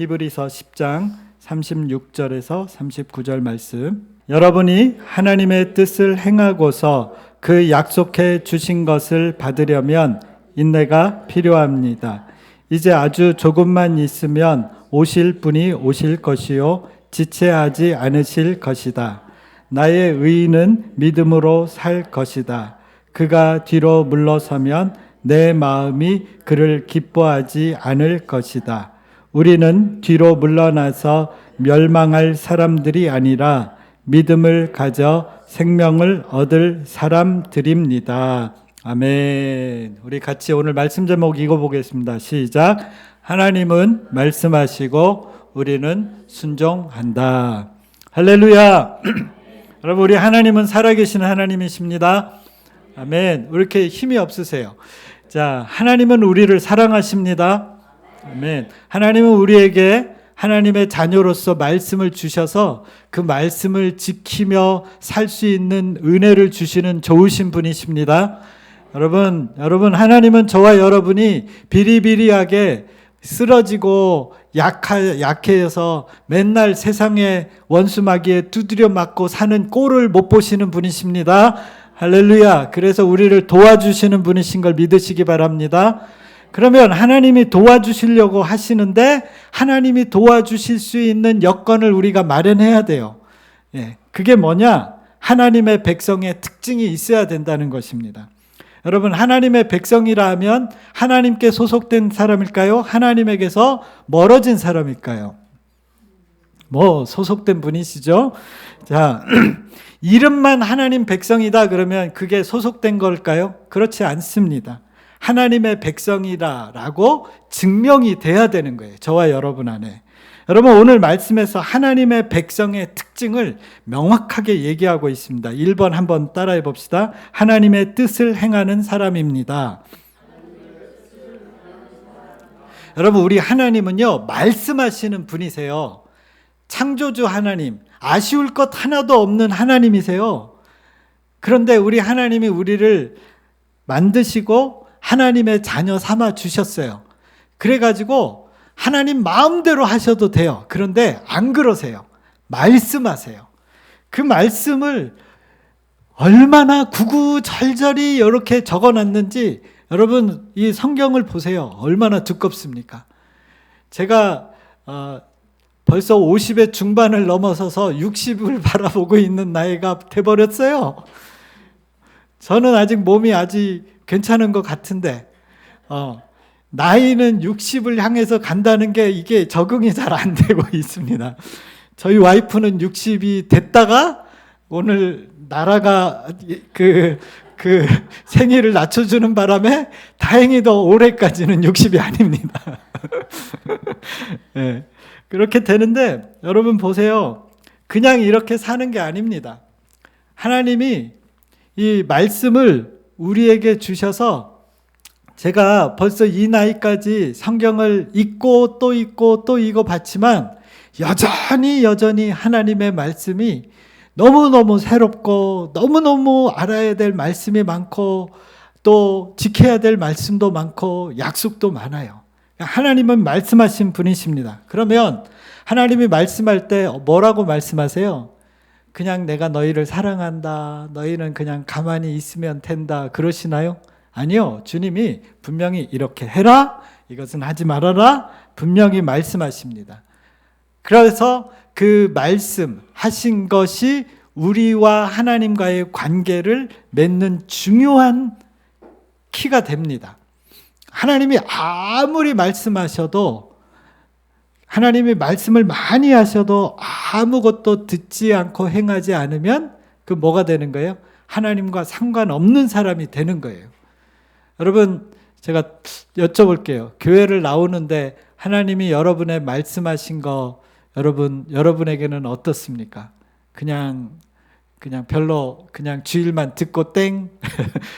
히브리서 10장 36절에서 39절 말씀. 여러분이 하나님의 뜻을 행하고서 그 약속해 주신 것을 받으려면 인내가 필요합니다. 이제 아주 조금만 있으면 오실 분이 오실 것이요 지체하지 않으실 것이다. 나의 의인은 믿음으로 살 것이다. 그가 뒤로 물러서면 내 마음이 그를 기뻐하지 않을 것이다. 우리는 뒤로 물러나서 멸망할 사람들이 아니라 믿음을 가져 생명을 얻을 사람들입니다. 아멘. 우리 같이 오늘 말씀 제목 읽어보겠습니다. 시작. 하나님은 말씀하시고 우리는 순종한다. 할렐루야. 여러분, 우리 하나님은 살아계신 하나님이십니다. 아멘. 왜 이렇게 힘이 없으세요? 자, 하나님은 우리를 사랑하십니다. 아멘. 하나님은 우리에게 하나님의 자녀로서 말씀을 주셔서 그 말씀을 지키며 살 수 있는 은혜를 주시는 좋으신 분이십니다. 여러분, 하나님은 저와 여러분이 비리비리하게 쓰러지고 약해서 맨날 세상의 원수마귀에 두드려 맞고 사는 꼴을 못 보시는 분이십니다. 할렐루야. 그래서 우리를 도와주시는 분이신 걸 믿으시기 바랍니다. 그러면 하나님이 도와주시려고 하시는데 하나님이 도와주실 수 있는 여건을 우리가 마련해야 돼요. 그게 뭐냐? 하나님의 백성의 특징이 있어야 된다는 것입니다. 여러분, 하나님의 백성이라 하면 하나님께 소속된 사람일까요? 하나님에게서 멀어진 사람일까요? 소속된 분이시죠? 자, 이름만 하나님 백성이다 그러면 그게 소속된 걸까요? 그렇지 않습니다. 하나님의 백성이라고 증명이 돼야 되는 거예요. 저와 여러분 안에. 여러분, 오늘 말씀에서 하나님의 백성의 특징을 명확하게 얘기하고 있습니다. 1번 한번 따라해 봅시다. 하나님의 뜻을 행하는 사람입니다. 여러분, 우리 하나님은요, 말씀하시는 분이세요. 창조주 하나님, 아쉬울 것 하나도 없는 하나님이세요. 그런데 우리 하나님이 우리를 만드시고 하나님의 자녀 삼아 주셨어요. 그래가지고 하나님 마음대로 하셔도 돼요. 그런데 안 그러세요. 말씀하세요. 그 말씀을 얼마나 구구절절히 이렇게 적어놨는지 여러분, 이 성경을 보세요. 얼마나 두껍습니까? 제가 벌써 50의 중반을 넘어서서 60을 바라보고 있는 나이가 돼버렸어요. 저는 아직 몸이 아직 괜찮은 것 같은데 나이는 60을 향해서 간다는 게 이게 적응이 잘 안 되고 있습니다. 저희 와이프는 60이 됐다가 오늘 나라가 그 생일을 낮춰주는 바람에 다행히도 올해까지는 60이 아닙니다. 네, 그렇게 되는데 여러분 보세요. 그냥 이렇게 사는 게 아닙니다. 하나님이 이 말씀을 우리에게 주셔서 제가 벌써 이 나이까지 성경을 읽고 또 읽어봤지만 여전히 하나님의 말씀이 너무너무 새롭고 너무너무 알아야 될 말씀이 많고 또 지켜야 될 말씀도 많고 약속도 많아요. 하나님은 말씀하신 분이십니다. 그러면 하나님이 말씀할 때 뭐라고 말씀하세요? 그냥 내가 너희를 사랑한다. 너희는 그냥 가만히 있으면 된다. 그러시나요? 아니요. 주님이 분명히 이렇게 해라. 이것은 하지 말아라. 분명히 말씀하십니다. 그래서 그 말씀하신 것이 우리와 하나님과의 관계를 맺는 중요한 키가 됩니다. 하나님이 아무리 말씀하셔도 하나님이 말씀을 많이 하셔도 아무것도 듣지 않고 행하지 않으면 그 뭐가 되는 거예요? 하나님과 상관없는 사람이 되는 거예요. 여러분, 제가 여쭤볼게요. 교회를 나오는데 하나님이 여러분의 말씀하신 거 여러분에게는 어떻습니까? 그냥 별로 그냥 주일만 듣고 땡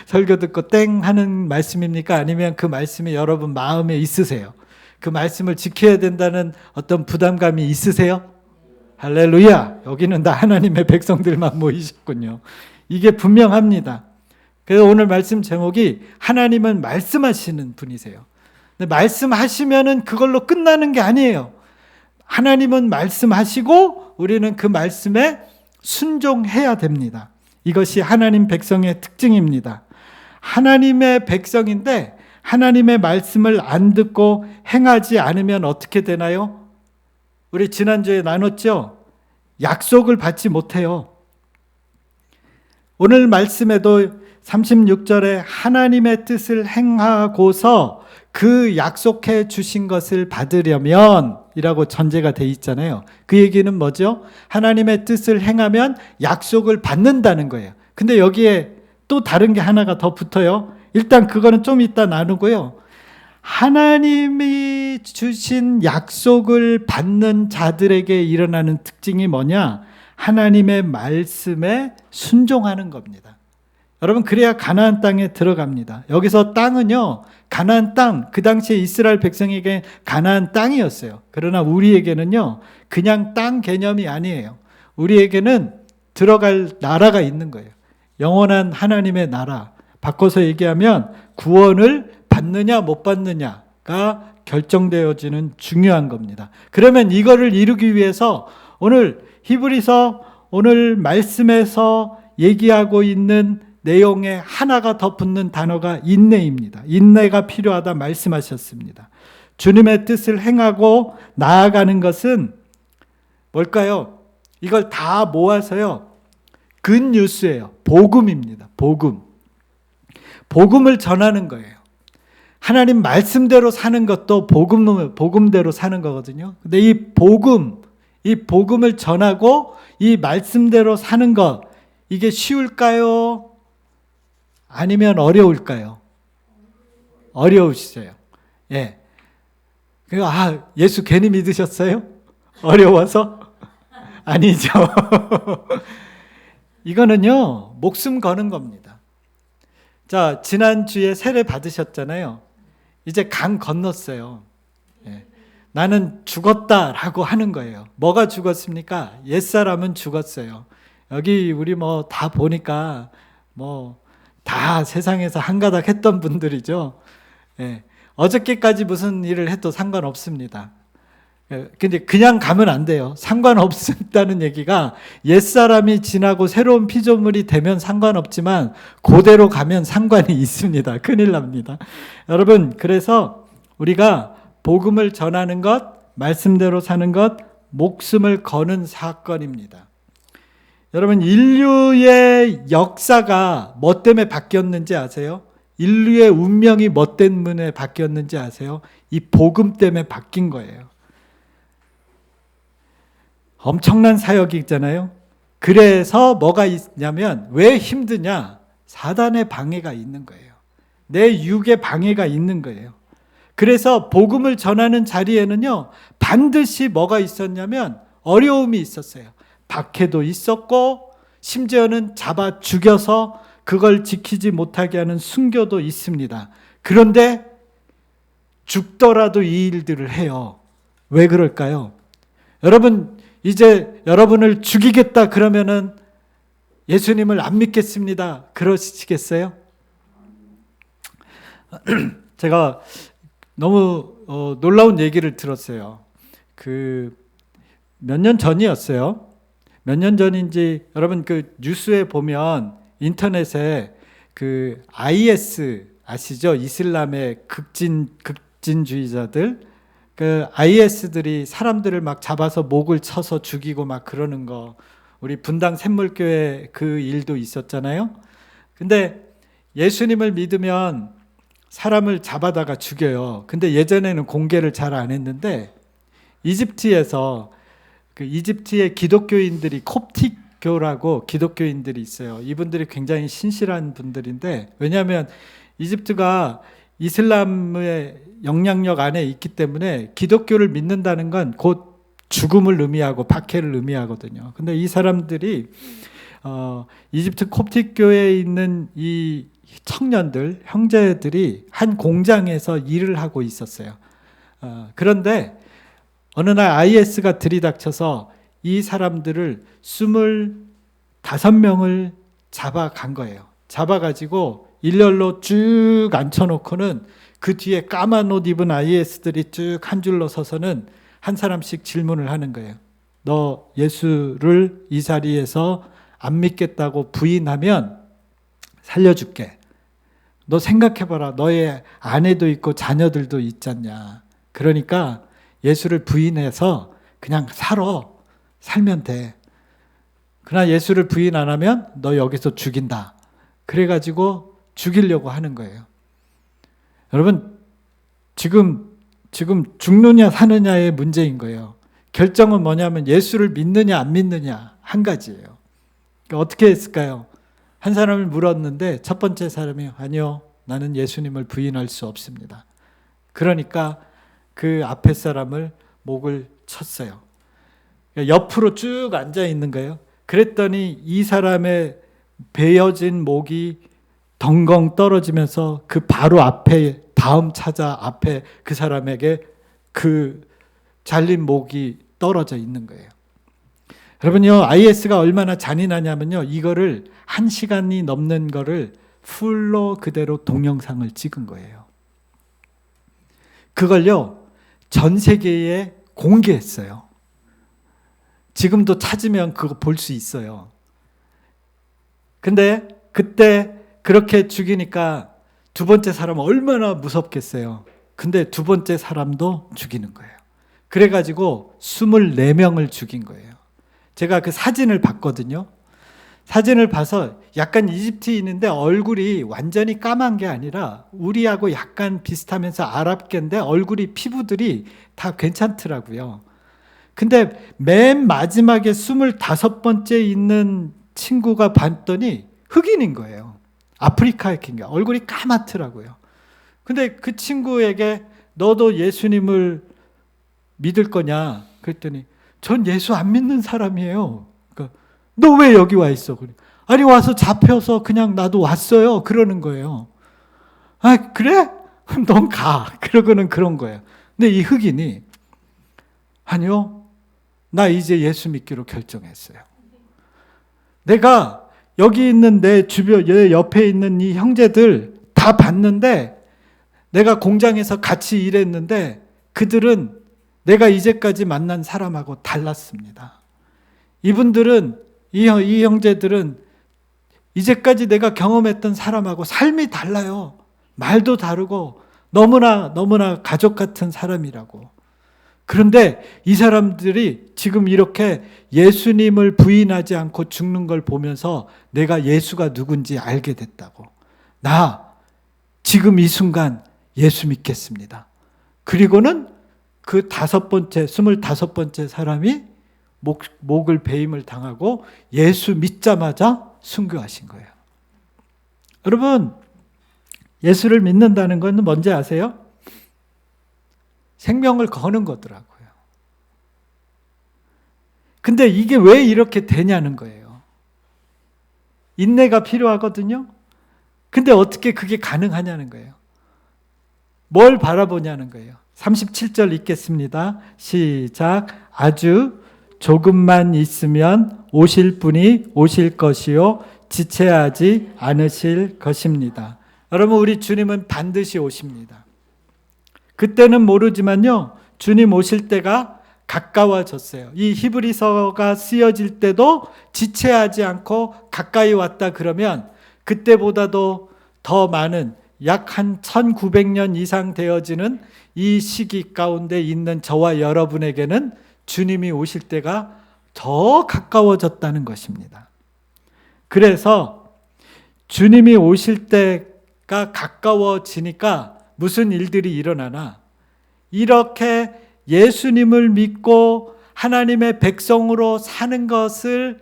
설교 듣고 땡 하는 말씀입니까? 아니면 그 말씀이 여러분 마음에 있으세요? 그 말씀을 지켜야 된다는 어떤 부담감이 있으세요? 할렐루야. 여기는 다 하나님의 백성들만 모이셨군요. 이게 분명합니다. 그래서 오늘 말씀 제목이 하나님은 말씀하시는 분이세요. 근데 말씀하시면은 그걸로 끝나는 게 아니에요. 하나님은 말씀하시고 우리는 그 말씀에 순종해야 됩니다. 이것이 하나님 백성의 특징입니다. 하나님의 백성인데 하나님의 말씀을 안 듣고 행하지 않으면 어떻게 되나요? 우리 지난주에 나눴죠? 약속을 받지 못해요. 오늘 말씀에도 36절에 하나님의 뜻을 행하고서 그 약속해 주신 것을 받으려면 이라고 전제가 돼 있잖아요. 그 얘기는 뭐죠? 하나님의 뜻을 행하면 약속을 받는다는 거예요. 근데 여기에 또 다른 게 하나가 더 붙어요. 일단 그거는 좀 이따 나누고요. 하나님이 주신 약속을 받는 자들에게 일어나는 특징이 뭐냐? 하나님의 말씀에 순종하는 겁니다. 여러분, 그래야 가나안 땅에 들어갑니다. 여기서 땅은요, 가나안 땅, 그 당시에 이스라엘 백성에게 가나안 땅이었어요. 그러나 우리에게는요, 그냥 땅 개념이 아니에요. 우리에게는 들어갈 나라가 있는 거예요. 영원한 하나님의 나라. 바꿔서 얘기하면 구원을 받느냐 못 받느냐가 결정되어지는 중요한 겁니다. 그러면 이거를 이루기 위해서 오늘 히브리서 오늘 말씀에서 얘기하고 있는 내용에 하나가 더 붙는 단어가 인내입니다. 인내가 필요하다 말씀하셨습니다. 주님의 뜻을 행하고 나아가는 것은 뭘까요? 이걸 다 모아서요. 굿뉴스예요. 복음입니다. 복음. 복음을 전하는 거예요. 하나님 말씀대로 사는 것도 복음대로 사는 거거든요. 근데 이 복음을 전하고 이 말씀대로 사는 것, 이게 쉬울까요? 아니면 어려울까요? 어려우시죠. 예. 예수 괜히 믿으셨어요? 어려워서? 아니죠. 이거는요, 목숨 거는 겁니다. 자, 지난주에 세례 받으셨잖아요. 이제 강 건넜어요. 예. 나는 죽었다라고 하는 거예요. 뭐가 죽었습니까? 옛사람은 죽었어요. 여기 우리 다 보니까 다 세상에서 한가닥 했던 분들이죠. 예. 어저께까지 무슨 일을 해도 상관없습니다. 근데 그냥 가면 안 돼요. 상관없다는 얘기가 옛사람이 지나고 새로운 피조물이 되면 상관없지만 그대로 가면 상관이 있습니다. 큰일 납니다. 여러분, 그래서 우리가 복음을 전하는 것, 말씀대로 사는 것, 목숨을 거는 사건입니다. 여러분, 인류의 역사가 뭐 때문에 바뀌었는지 아세요? 인류의 운명이 뭐 때문에 바뀌었는지 아세요? 이 복음 때문에 바뀐 거예요. 엄청난 사역이 있잖아요. 그래서 뭐가 있냐면 왜 힘드냐? 사단의 방해가 있는 거예요. 내 육의 방해가 있는 거예요. 그래서 복음을 전하는 자리에는요, 반드시 뭐가 있었냐면 어려움이 있었어요. 박해도 있었고 심지어는 잡아 죽여서 그걸 지키지 못하게 하는 순교도 있습니다. 그런데 죽더라도 이 일들을 해요. 왜 그럴까요? 여러분, 이제 여러분을 죽이겠다 그러면은 예수님을 안 믿겠습니다. 그러시겠어요? 제가 너무 놀라운 얘기를 들었어요. 몇 년 전이었어요. 몇 년 전인지 여러분 뉴스에 보면 인터넷에 IS 아시죠? 이슬람의 극진주의자들. IS들이 사람들을 막 잡아서 목을 쳐서 죽이고 막 그러는 거, 우리 분당 샘물교회 그 일도 있었잖아요. 근데 예수님을 믿으면 사람을 잡아다가 죽여요. 근데 예전에는 공개를 잘 안 했는데 이집트에서 이집트의 기독교인들이 콥틱교라고 기독교인들이 있어요. 이분들이 굉장히 신실한 분들인데, 왜냐하면 이집트가 이슬람의 영향력 안에 있기 때문에 기독교를 믿는다는 건 곧 죽음을 의미하고 박해를 의미하거든요. 근데 이 사람들이 이집트 콥틱교회에 있는 이 청년들, 형제들이 한 공장에서 일을 하고 있었어요. 그런데 어느 날 IS가 들이닥쳐서 이 사람들을 25명을 잡아간 거예요. 잡아가지고 일렬로 쭉 앉혀놓고는 그 뒤에 까만 옷 입은 IS들이 쭉 한 줄로 서서는 한 사람씩 질문을 하는 거예요. 너 예수를 이 자리에서 안 믿겠다고 부인하면 살려줄게. 너 생각해봐라. 너의 아내도 있고 자녀들도 있잖냐. 그러니까 예수를 부인해서 그냥 살면 돼. 그러나 예수를 부인 안 하면 너 여기서 죽인다. 그래가지고 죽이려고 하는 거예요. 여러분, 지금 죽느냐 사느냐의 문제인 거예요. 결정은 뭐냐면 예수를 믿느냐 안 믿느냐 한 가지예요. 그러니까 어떻게 했을까요? 한 사람을 물었는데 첫 번째 사람이 아니요, 나는 예수님을 부인할 수 없습니다. 그러니까 그 앞에 사람을 목을 쳤어요. 옆으로 쭉 앉아 있는 거예요. 그랬더니 이 사람의 베어진 목이 덩벙 떨어지면서 그 바로 앞에 다음 차자 앞에 그 사람에게 그 잘린 목이 떨어져 있는 거예요. 여러분요, IS가 얼마나 잔인하냐면요, 이거를 1시간이 넘는 거를 풀로 그대로 동영상을 찍은 거예요. 그걸요, 전 세계에 공개했어요. 지금도 찾으면 그거 볼 수 있어요. 근데 그때 그렇게 죽이니까 두 번째 사람은 얼마나 무섭겠어요. 근데 두 번째 사람도 죽이는 거예요. 그래가지고 24명을 죽인 거예요. 제가 그 사진을 봤거든요. 사진을 봐서 약간 이집트인인데 얼굴이 완전히 까만 게 아니라 우리하고 약간 비슷하면서 아랍계인데 얼굴이 피부들이 다 괜찮더라고요. 근데 맨 마지막에 25번째 있는 친구가 봤더니 흑인인 거예요. 아프리카의 킹가 얼굴이 까맣더라고요. 근데 그 친구에게 너도 예수님을 믿을 거냐? 그랬더니 전 예수 안 믿는 사람이에요. 그러니까 너 왜 여기 와 있어? 아니 와서 잡혀서 그냥 나도 왔어요. 그러는 거예요. 아 그래? 그럼 넌 가. 그러고는 그런 거예요. 근데 이 흑인이 아니요. 나 이제 예수 믿기로 결정했어요. 내가 여기 있는 내 주변 옆에 있는 이 형제들 다 봤는데 내가 공장에서 같이 일했는데 그들은 내가 이제까지 만난 사람하고 달랐습니다. 이분들은 이 형제들은 이제까지 내가 경험했던 사람하고 삶이 달라요. 말도 다르고 너무나 가족 같은 사람이라고. 그런데 이 사람들이 지금 이렇게 예수님을 부인하지 않고 죽는 걸 보면서 내가 예수가 누군지 알게 됐다고. 나 지금 이 순간 예수 믿겠습니다. 그리고는 그 25번째 사람이 목을 베임을 당하고 예수 믿자마자 순교하신 거예요. 여러분, 예수를 믿는다는 건 뭔지 아세요? 생명을 거는 거더라고요. 근데 이게 왜 이렇게 되냐는 거예요. 인내가 필요하거든요. 근데 어떻게 그게 가능하냐는 거예요. 뭘 바라보냐는 거예요. 37절 읽겠습니다. 시작. 아주 조금만 있으면 오실 분이 오실 것이요 지체하지 않으실 것입니다. 여러분, 우리 주님은 반드시 오십니다. 그때는 모르지만요, 주님 오실 때가 가까워졌어요. 이 히브리서가 쓰여질 때도 지체하지 않고 가까이 왔다 그러면 그때보다도 더 많은 약 한 1900년 이상 되어지는 이 시기 가운데 있는 저와 여러분에게는 주님이 오실 때가 더 가까워졌다는 것입니다. 그래서 주님이 오실 때가 가까워지니까 무슨 일들이 일어나나, 이렇게 예수님을 믿고 하나님의 백성으로 사는 것을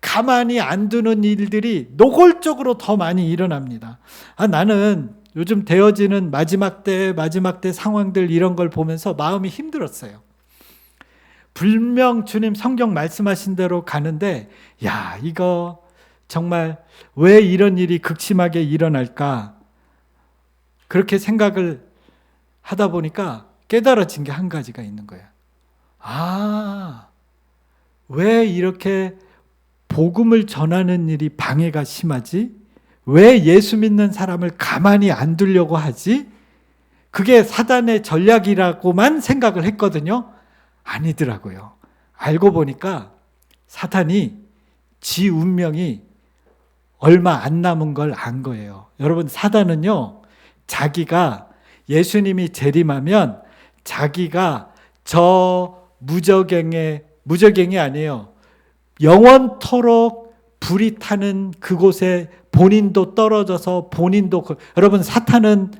가만히 안 두는 일들이 노골적으로 더 많이 일어납니다. 나는 요즘 되어지는 마지막 때 상황들 이런 걸 보면서 마음이 힘들었어요. 분명 주님 성경 말씀하신 대로 가는데 이거 정말 왜 이런 일이 극심하게 일어날까? 그렇게 생각을 하다 보니까 깨달아진 게 한 가지가 있는 거예요. 왜 이렇게 복음을 전하는 일이 방해가 심하지? 왜 예수 믿는 사람을 가만히 안 두려고 하지? 그게 사단의 전략이라고만 생각을 했거든요. 아니더라고요. 알고 보니까 사탄이 지 운명이 얼마 안 남은 걸 안 거예요. 여러분, 사단은요, 자기가 예수님이 재림하면 자기가 저 무저갱이 아니에요. 영원토록 불이 타는 그곳에 본인도 떨어져서 여러분, 사탄은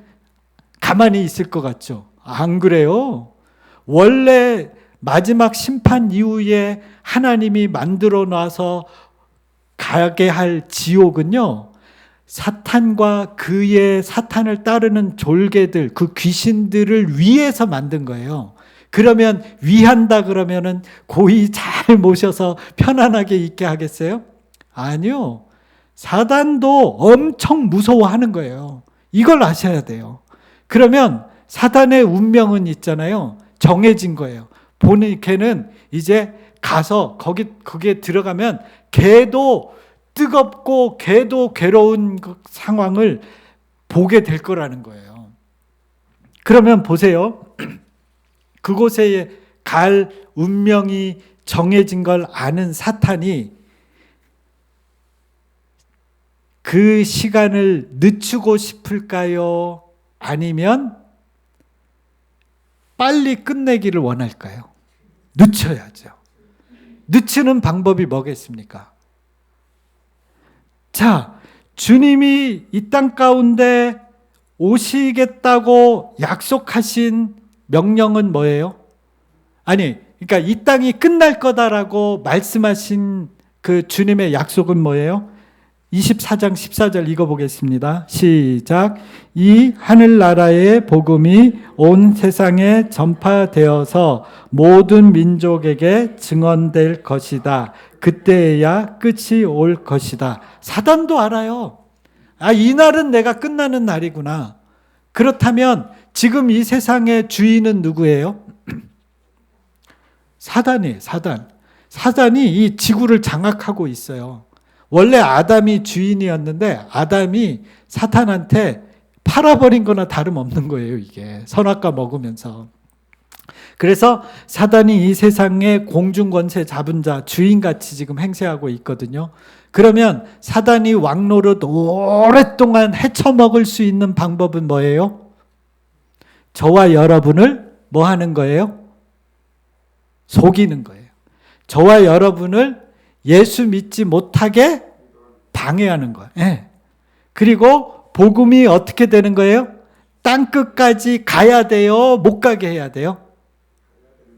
가만히 있을 것 같죠? 안 그래요. 원래 마지막 심판 이후에 하나님이 만들어 놔서 가게 할 지옥은요, 사탄과 그의 사탄을 따르는 졸개들, 그 귀신들을 위해서 만든 거예요. 그러면 위한다 그러면은 고이 잘 모셔서 편안하게 있게 하겠어요? 아니요. 사단도 엄청 무서워하는 거예요. 이걸 아셔야 돼요. 그러면 사단의 운명은 있잖아요. 정해진 거예요. 걔는 이제 가서 거기에 들어가면 걔도 뜨겁고 걔도 괴로운 그 상황을 보게 될 거라는 거예요. 그러면 보세요. 그곳에 갈 운명이 정해진 걸 아는 사탄이 그 시간을 늦추고 싶을까요? 아니면 빨리 끝내기를 원할까요? 늦춰야죠. 늦추는 방법이 뭐겠습니까? 자, 주님이 이 땅 가운데 오시겠다고 약속하신 명령은 뭐예요? 그러니까 이 땅이 끝날 거다라고 말씀하신 그 주님의 약속은 뭐예요? 24장 14절 읽어보겠습니다. 시작. 이 하늘나라의 복음이 온 세상에 전파되어서 모든 민족에게 증언될 것이다. 그때야 끝이 올 것이다. 사단도 알아요. 이 날은 내가 끝나는 날이구나. 그렇다면 지금 이 세상의 주인은 누구예요? 사단이에요. 사단이 이 지구를 장악하고 있어요. 원래 아담이 주인이었는데 아담이 사탄한테 팔아버린 거나 다름없는 거예요, 이게. 선악과 먹으면서. 그래서 사단이 이 세상의 공중권세 잡은 자, 주인같이 지금 행세하고 있거든요. 그러면 사단이 왕노릇 오랫동안 헤쳐먹을 수 있는 방법은 뭐예요? 저와 여러분을 뭐 하는 거예요? 속이는 거예요. 저와 여러분을 예수 믿지 못하게 방해하는 거예요. 네. 그리고 복음이 어떻게 되는 거예요? 땅끝까지 가야 돼요? 못 가게 해야 돼요?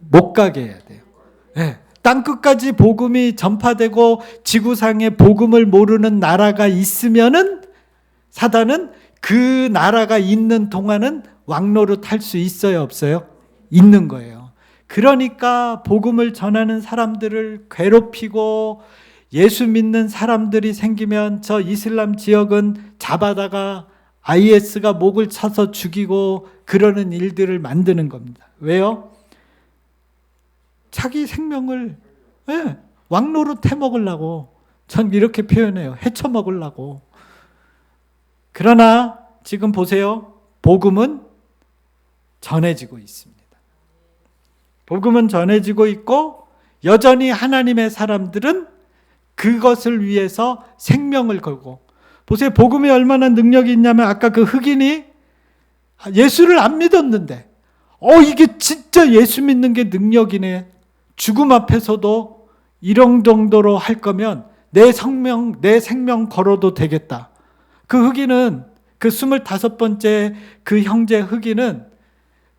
못 가게 해야 돼요. 네. 땅끝까지 복음이 전파되고 지구상에 복음을 모르는 나라가 있으면은 사단은 그 나라가 있는 동안은 왕노릇 할 수 있어요, 없어요? 있는 거예요. 그러니까 복음을 전하는 사람들을 괴롭히고 예수 믿는 사람들이 생기면 저 이슬람 지역은 잡아다가 IS가 목을 쳐서 죽이고 그러는 일들을 만드는 겁니다. 왜요? 자기 생명을 왕노릇 해먹으려고. 전 이렇게 표현해요. 헤쳐먹으려고. 그러나 지금 보세요. 복음은 전해지고 있습니다. 복음은 전해지고 있고 여전히 하나님의 사람들은 그것을 위해서 생명을 걸고. 보세요. 복음이 얼마나 능력이 있냐면 아까 그 흑인이 예수를 안 믿었는데 이게 진짜 예수 믿는 게 능력이네. 죽음 앞에서도 이런 정도로 할 거면 내 생명 걸어도 되겠다. 그 흑인은 그 25번째 그 형제 흑인은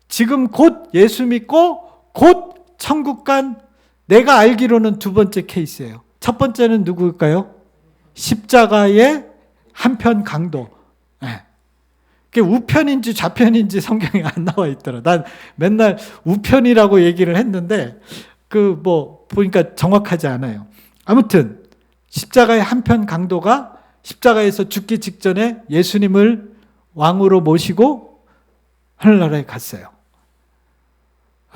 지금 곧 예수 믿고 곧 천국 간 내가 알기로는 두 번째 케이스예요. 첫 번째는 누구일까요? 십자가의 한편 강도. 그게 우편인지 좌편인지 성경에 안 나와 있더라. 난 맨날 우편이라고 얘기를 했는데 보니까 정확하지 않아요. 아무튼 십자가의 한편 강도가 십자가에서 죽기 직전에 예수님을 왕으로 모시고 하늘나라에 갔어요.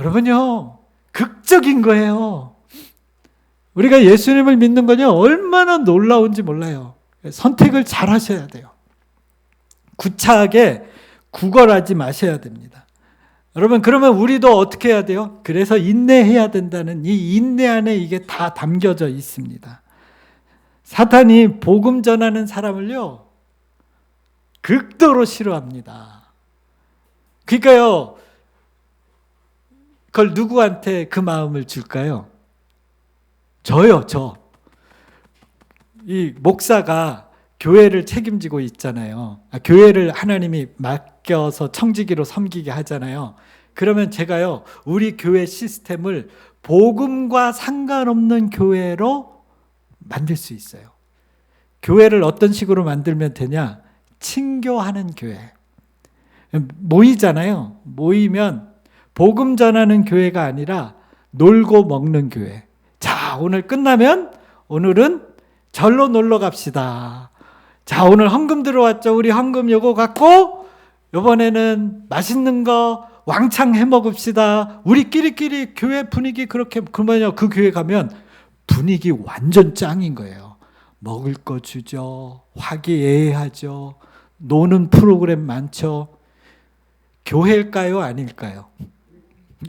여러분요, 극적인 거예요. 우리가 예수님을 믿는 건요, 얼마나 놀라운지 몰라요. 선택을 잘 하셔야 돼요. 구차하게 구걸하지 마셔야 됩니다. 여러분, 그러면 우리도 어떻게 해야 돼요? 그래서 인내해야 된다는 이 인내 안에 이게 다 담겨져 있습니다. 사탄이 복음 전하는 사람을요, 극도로 싫어합니다. 그러니까요, 그걸 누구한테 그 마음을 줄까요? 저요, 저. 이 목사가 교회를 책임지고 있잖아요. 교회를 하나님이 맡겨서 청지기로 섬기게 하잖아요. 그러면 제가요, 우리 교회 시스템을 복음과 상관없는 교회로 만들 수 있어요. 교회를 어떤 식으로 만들면 되냐? 친교하는 교회. 모이잖아요. 모이면 복음 전하는 교회가 아니라 놀고 먹는 교회. 자, 오늘 끝나면 오늘은 절로 놀러 갑시다. 자, 오늘 헌금 들어왔죠. 우리 헌금 요거 갖고 이번에는 맛있는 거 왕창 해 먹읍시다. 우리끼리끼리 교회 분위기 그렇게, 그러면요, 그 교회 가면 분위기 완전 짱인 거예요. 먹을 거 주죠. 화기애애하죠. 노는 프로그램 많죠. 교회일까요? 아닐까요?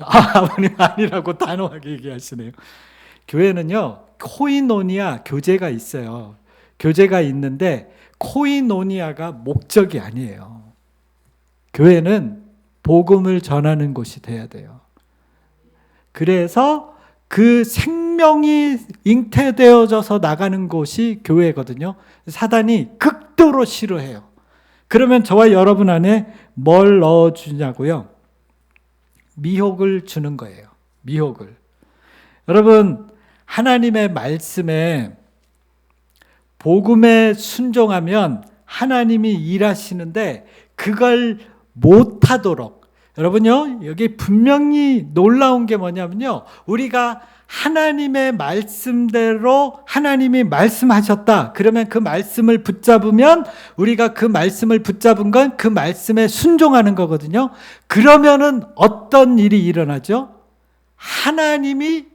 아버님 아니라고 단호하게 얘기하시네요. 교회는요, 코이노니아 교제가 있어요. 교제가 있는데 코이노니아가 목적이 아니에요. 교회는 복음을 전하는 곳이 돼야 돼요. 그래서 그 생명이 잉태되어져서 나가는 곳이 교회거든요. 사단이 극도로 싫어해요. 그러면 저와 여러분 안에 뭘 넣어주냐고요? 미혹을 주는 거예요. 미혹을. 여러분, 하나님의 말씀에 복음에 순종하면 하나님이 일하시는데 그걸 못하도록, 여러분요, 여기 분명히 놀라운 게 뭐냐면요, 우리가 하나님의 말씀대로 하나님이 말씀하셨다. 그러면 그 말씀을 붙잡으면 우리가 그 말씀을 붙잡은 건 그 말씀에 순종하는 거거든요. 그러면은 어떤 일이 일어나죠? 하나님이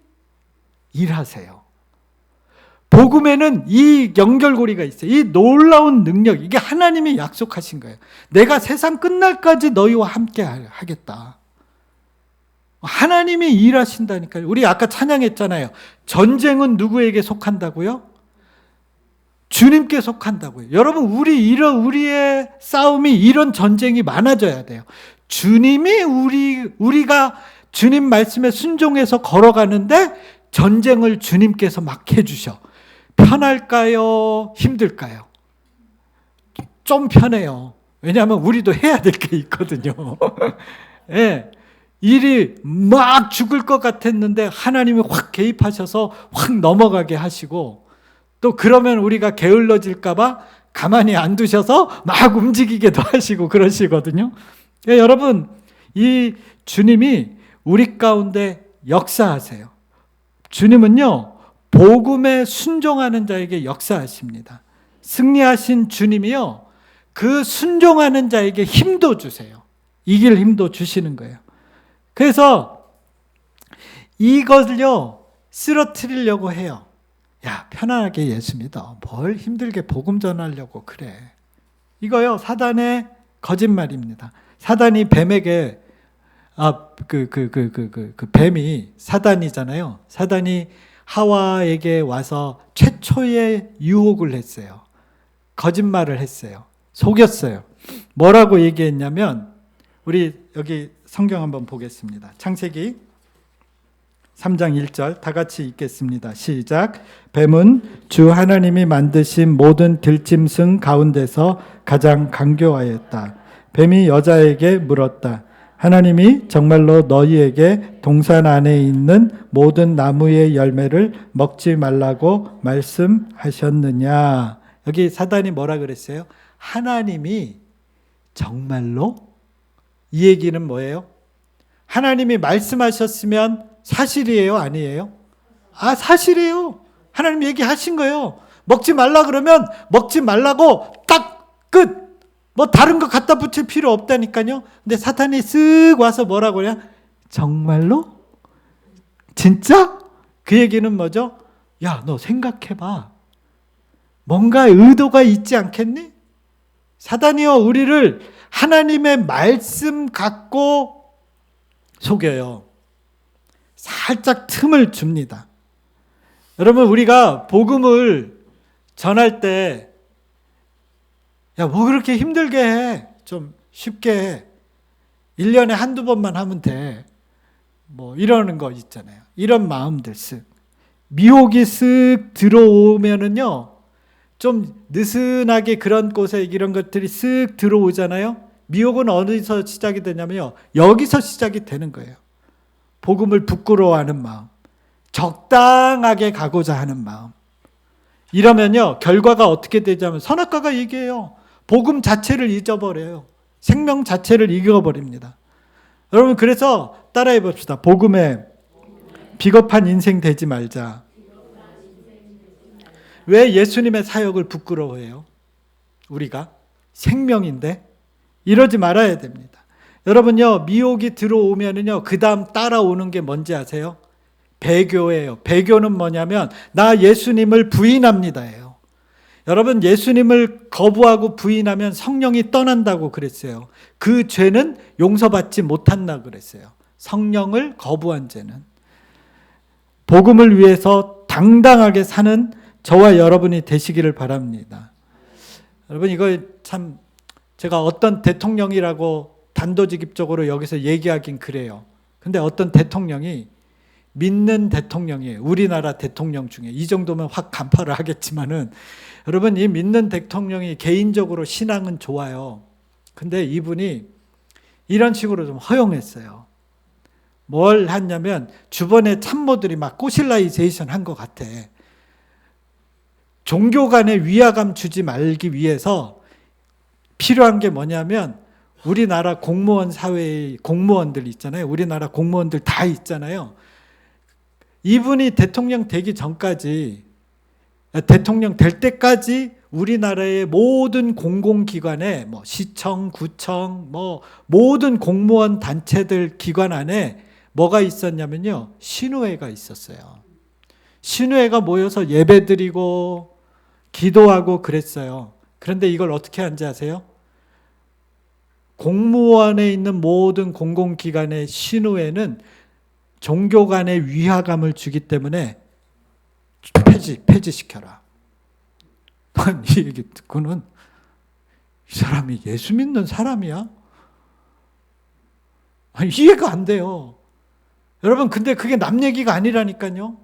일하세요. 복음에는 이 연결고리가 있어요. 이 놀라운 능력, 이게 하나님이 약속하신 거예요. 내가 세상 끝날까지 너희와 함께 하겠다. 하나님이 일하신다니까요. 우리 아까 찬양했잖아요. 전쟁은 누구에게 속한다고요? 주님께 속한다고요. 여러분, 우리의 싸움이 이런 전쟁이 많아져야 돼요. 주님이 우리가 주님 말씀에 순종해서 걸어가는데 전쟁을 주님께서 막 해주셔. 편할까요? 힘들까요? 좀 편해요. 왜냐하면 우리도 해야 될 게 있거든요. 네. 일이 막 죽을 것 같았는데 하나님이 확 개입하셔서 확 넘어가게 하시고, 또 그러면 우리가 게을러질까 봐 가만히 안 두셔서 막 움직이게도 하시고 그러시거든요. 네, 여러분, 이 주님이 우리 가운데 역사하세요. 주님은요, 복음에 순종하는 자에게 역사하십니다. 승리하신 주님이요, 그 순종하는 자에게 힘도 주세요. 이길 힘도 주시는 거예요. 그래서 이것을요, 쓰러뜨리려고 해요. 야, 편안하게 예수 믿어. 뭘 힘들게 복음 전하려고 그래. 이거요, 사단의 거짓말입니다. 사단이 뱀에게, 뱀이 사단이잖아요. 사단이 하와에게 와서 최초의 유혹을 했어요. 거짓말을 했어요. 속였어요. 뭐라고 얘기했냐면, 우리 여기 성경 한번 보겠습니다. 창세기 3장 1절 다 같이 읽겠습니다. 시작. 뱀은 주 하나님이 만드신 모든 들짐승 가운데서 가장 간교하였다. 뱀이 여자에게 물었다. 하나님이 정말로 너희에게 동산 안에 있는 모든 나무의 열매를 먹지 말라고 말씀하셨느냐? 여기 사단이 뭐라 그랬어요? 하나님이 정말로? 이 얘기는 뭐예요? 하나님이 말씀하셨으면 사실이에요? 아니에요? 사실이에요. 하나님 얘기하신 거예요. 먹지 말라 그러면 먹지 말라고 딱 끝. 뭐 다른 거 갖다 붙일 필요 없다니까요. 근데 사탄이 쓱 와서 뭐라고 그래요? 정말로? 진짜? 그 얘기는 뭐죠? 야, 너 생각해봐. 뭔가 의도가 있지 않겠니? 사단이요, 우리를 하나님의 말씀 갖고 속여요. 살짝 틈을 줍니다. 여러분, 우리가 복음을 전할 때, 야, 뭐 그렇게 힘들게 해? 좀 쉽게 해. 1년에 한두 번만 하면 돼. 뭐 이러는 거 있잖아요. 이런 마음들 쓱. 미혹이 쓱 들어오면은요, 좀 느슨하게 그런 곳에 이런 것들이 쓱 들어오잖아요. 미혹은 어디서 시작이 되냐면요, 여기서 시작이 되는 거예요. 복음을 부끄러워하는 마음, 적당하게 가고자 하는 마음. 이러면요, 결과가 어떻게 되냐면 선악과가 얘기해요. 복음 자체를 잊어버려요. 생명 자체를 잃어버립니다. 여러분, 그래서 따라해 봅시다. 복음에 비겁한 인생 되지 말자. 왜 예수님의 사역을 부끄러워해요? 우리가 생명인데 이러지 말아야 됩니다. 여러분요, 미혹이 들어오면은요, 그 다음 따라오는 게 뭔지 아세요? 배교예요. 배교는 뭐냐면 나 예수님을 부인합니다예요. 여러분, 예수님을 거부하고 부인하면 성령이 떠난다고 그랬어요. 그 죄는 용서받지 못한다 그랬어요. 성령을 거부한 죄는. 복음을 위해서 당당하게 사는 저와 여러분이 되시기를 바랍니다. 여러분, 이거 참 제가 어떤 대통령이라고 단도직입적으로 여기서 얘기하긴 그래요. 근데 어떤 대통령이 믿는 대통령이에요. 우리나라 대통령 중에. 이 정도면 확 간파를 하겠지만은, 여러분, 이 믿는 대통령이 개인적으로 신앙은 좋아요. 근데 이분이 이런 식으로 좀 허용했어요. 뭘 했냐면 주변에 참모들이 막 꼬실라이제이션 한 것 같아. 종교 간에 위화감 주지 말기 위해서 필요한 게 뭐냐면, 우리나라 공무원 사회의 공무원들 있잖아요. 우리나라 공무원들 다 있잖아요. 이분이 대통령 되기 전까지, 대통령 될 때까지 우리나라의 모든 공공기관에, 뭐 시청, 구청, 뭐 모든 공무원 단체들 기관 안에 뭐가 있었냐면요, 신우회가 있었어요. 신우회가 모여서 예배드리고 기도하고 그랬어요. 그런데 이걸 어떻게 하는지 아세요? 공무원에 있는 모든 공공기관의 신우회는 종교 간의 위화감을 주기 때문에 폐지시켜라. 이 얘기 듣고는 이 사람이 예수 믿는 사람이야? 이해가 안 돼요. 여러분, 근데 그게 남 얘기가 아니라니까요.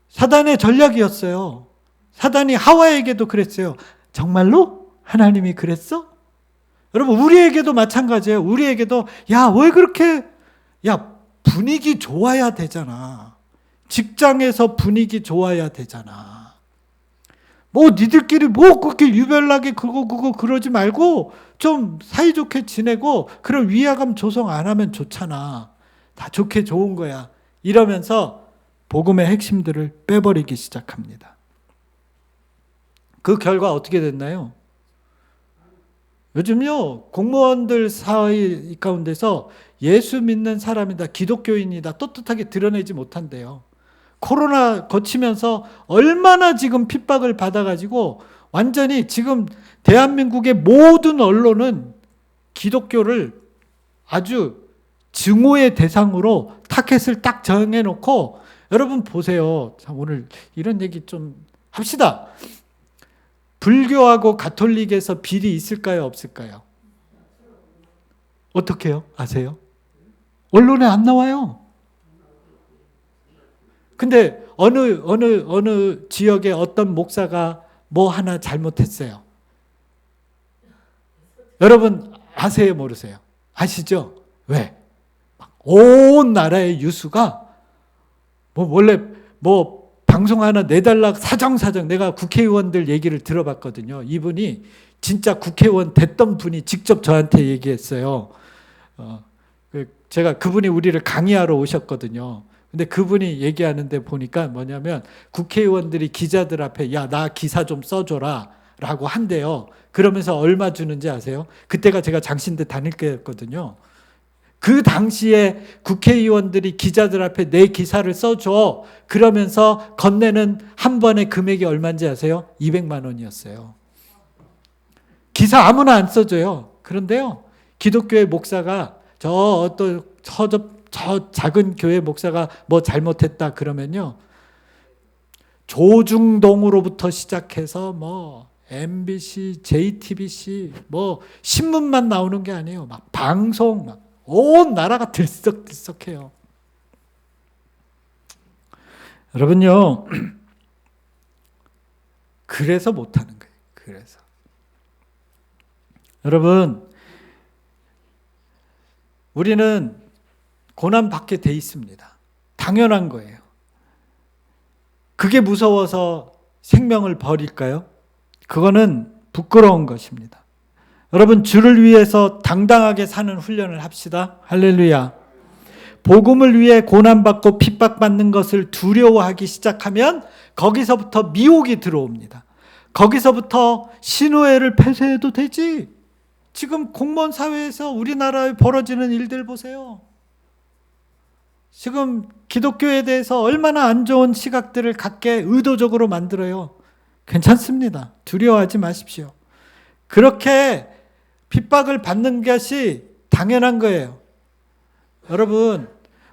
사단의 전략이었어요. 사단이 하와에게도 그랬어요. 정말로? 하나님이 그랬어? 여러분, 우리에게도 마찬가지예요. 우리에게도, 야, 왜 그렇게, 야, 분위기 좋아야 되잖아. 직장에서 분위기 좋아야 되잖아. 뭐 니들끼리 뭐 그렇게 유별나게 그거 그러지 말고 좀 사이좋게 지내고, 그런 위화감 조성 안 하면 좋잖아. 다 좋게 좋은 거야. 이러면서 복음의 핵심들을 빼버리기 시작합니다. 그 결과 어떻게 됐나요? 요즘요, 공무원들 사회 가운데서 예수 믿는 사람이다, 기독교인이다 떳떳하게 드러내지 못한대요. 코로나 거치면서 얼마나 지금 핍박을 받아가지고 완전히 지금 대한민국의 모든 언론은 기독교를 아주 증오의 대상으로 타겟을 딱 정해놓고, 여러분 보세요. 자, 오늘 이런 얘기 좀 합시다. 불교하고 가톨릭에서 비리 있을까요, 없을까요? 어떻게 해요? 아세요? 언론에 안 나와요. 근데 어느 지역에 어떤 목사가 뭐 하나 잘못했어요. 여러분 아세요, 모르세요? 아시죠? 왜? 온 나라의 유수가 원래 방송 하나 내달라 사정사정, 내가 국회의원들 얘기를 들어봤거든요. 이분이 진짜 국회의원 됐던 분이 직접 저한테 얘기했어요. 제가 그분이 우리를 강의하러 오셨거든요. 근데 그분이 얘기하는데 보니까 뭐냐면, 국회의원들이 기자들 앞에 야, 나 기사 좀 써줘라 라고 한대요. 그러면서 얼마 주는지 아세요? 그때가 제가 장신대 다닐 때였거든요. 그 당시에 국회의원들이 기자들 앞에 내 기사를 써줘 그러면서 건네는 한 번의 금액이 얼마인지 아세요? 200만 원이었어요. 기사 아무나 안 써줘요. 그런데요, 기독교의 목사가 저 작은 교회 목사가 뭐 잘못했다 그러면요, 조중동으로부터 시작해서 뭐 MBC, JTBC 뭐 신문만 나오는 게 아니에요. 막 방송, 막 온 나라가 들썩들썩해요. 여러분요, 그래서 못하는 거예요. 그래서 여러분, 우리는 고난받게 돼 있습니다. 당연한 거예요. 그게 무서워서 생명을 버릴까요? 그거는 부끄러운 것입니다. 여러분, 주를 위해서 당당하게 사는 훈련을 합시다. 할렐루야. 복음을 위해 고난받고 핍박받는 것을 두려워하기 시작하면 거기서부터 미혹이 들어옵니다. 거기서부터 신우회를 폐쇄해도 되지. 지금 공무원 사회에서 우리나라에 벌어지는 일들 보세요. 지금 기독교에 대해서 얼마나 안 좋은 시각들을 갖게 의도적으로 만들어요. 괜찮습니다. 두려워하지 마십시오. 그렇게 핍박을 받는 것이 당연한 거예요. 여러분,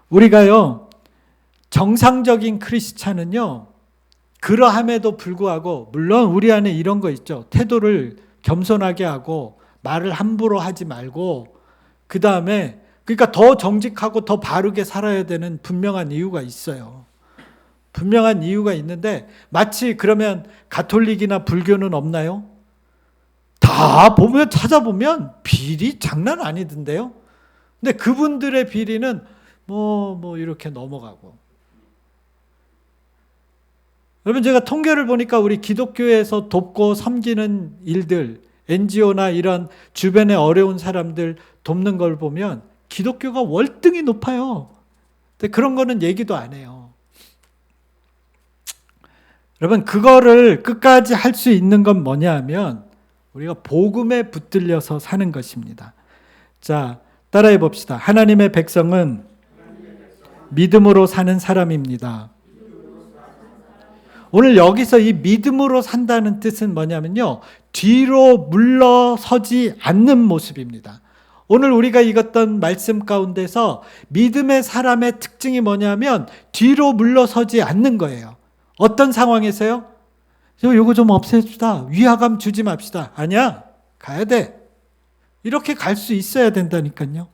우리가요, 정상적인 크리스찬은요, 그러함에도 불구하고, 물론 우리 안에 이런 거 있죠. 태도를 겸손하게 하고 말을 함부로 하지 말고, 그 다음에 그러니까 더 정직하고 더 바르게 살아야 되는 분명한 이유가 있어요. 분명한 이유가 있는데, 마치 그러면 가톨릭이나 불교는 없나요? 다 보면, 찾아보면 비리 장난 아니던데요. 근데 그분들의 비리는 뭐 이렇게 넘어가고. 여러분, 제가 통계를 보니까 우리 기독교에서 돕고 섬기는 일들, NGO나 이런 주변에 어려운 사람들 돕는 걸 보면 기독교가 월등히 높아요. 근데 그런 거는 얘기도 안 해요. 여러분, 그거를 끝까지 할 수 있는 건 뭐냐 하면 우리가 복음에 붙들려서 사는 것입니다. 자, 따라해 봅시다. 하나님의 백성은 믿음으로 사는 사람입니다. 오늘 여기서 이 믿음으로 산다는 뜻은 뭐냐면요, 뒤로 물러서지 않는 모습입니다. 오늘 우리가 읽었던 말씀 가운데서 믿음의 사람의 특징이 뭐냐면 뒤로 물러서지 않는 거예요. 어떤 상황에서요? 요거 좀 없애주다. 위화감 주지 맙시다. 아니야. 가야 돼. 이렇게 갈 수 있어야 된다니까요.